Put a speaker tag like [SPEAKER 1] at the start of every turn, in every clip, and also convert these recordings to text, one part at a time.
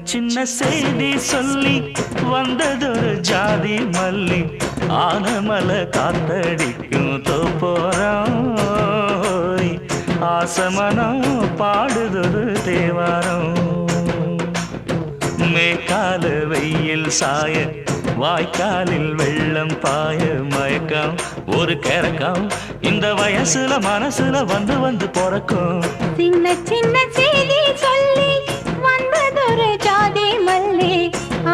[SPEAKER 1] சின்ன செய்தி சொல்லி வந்ததொரு ஜாதி மல்லி ஆனமல காத்தடிக்கும் தோப்போரம் ஆசமனம் பாடுதொரு தேவாரம் மேற்கால வெயில் சாய வாய்க்காலில் வெள்ளம் பாய மயக்கம் ஒரு கிறக்கம் இந்த வயசுல மனசுல வந்து வந்து பிறக்கும்
[SPEAKER 2] சின்ன சின்ன செய்தி சொல்லி வந்ததொரு ஜாதி மல்லி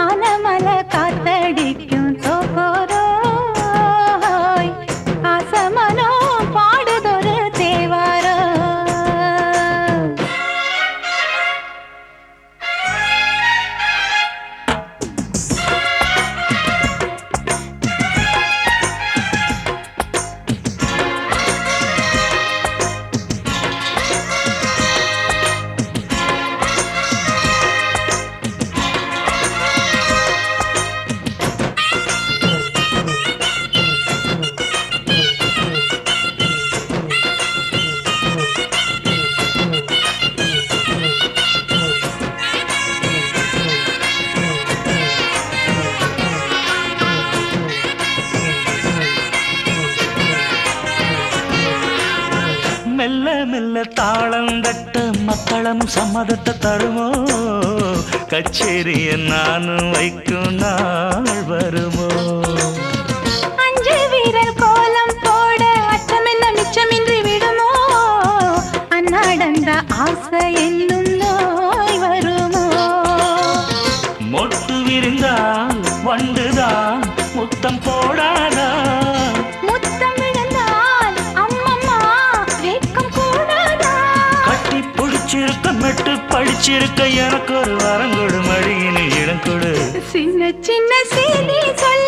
[SPEAKER 2] ஆனமல காத்தடிக்கும் தோப்போரோய் ஆசமனோ பாடுதொரு தேவாரோ
[SPEAKER 1] மெல்ல மெல்ல தாளம் தட்ட மக்களும் சம்மதத்தை தருமோ கச்சேரிய நானும் வைக்கும் நாள் வருமோ
[SPEAKER 2] அஞ்சு வீரர் கோலம் போட அச்சமென்ன மிச்சமின்றி விடுமோ அந்நாடந்த ஆசை என்னும் நோய் வருமோ
[SPEAKER 1] மொட்டு விரிந்தால் வண்டுதான் முத்தம் போடாதா
[SPEAKER 2] முத்தம் விழுந்தால் அம்மம்மா வெட்கம் கூடாதா
[SPEAKER 1] கட்டி பிடிச்சிருக்க மெட்டு படிச்சிருக்க எனக்கு ஒரு வரம் கொடு மடியினில் இடம் கொடு
[SPEAKER 2] சின்ன சின்ன செய்தி சொல்ல